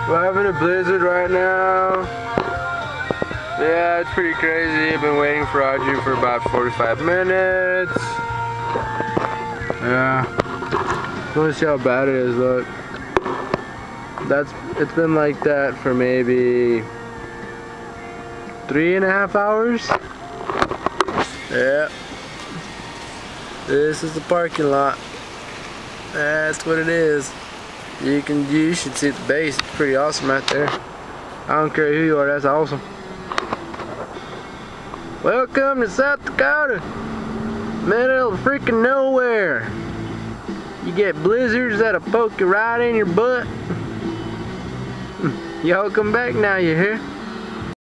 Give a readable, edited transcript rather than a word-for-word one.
We're having a blizzard right now. Yeah, it's pretty crazy. I've been waiting for Audrey for about 45 minutes. Yeah. You want to see how bad it is, look. It's been like that for maybe 3.5 hours. Yeah. This is the parking lot. That's what it is. You should see the base. It's pretty awesome right there. I don't care who you are, that's awesome. Welcome to South Dakota. Middle of freaking nowhere. You get blizzards that'll poke you right in your butt. Y'all come back now, you hear?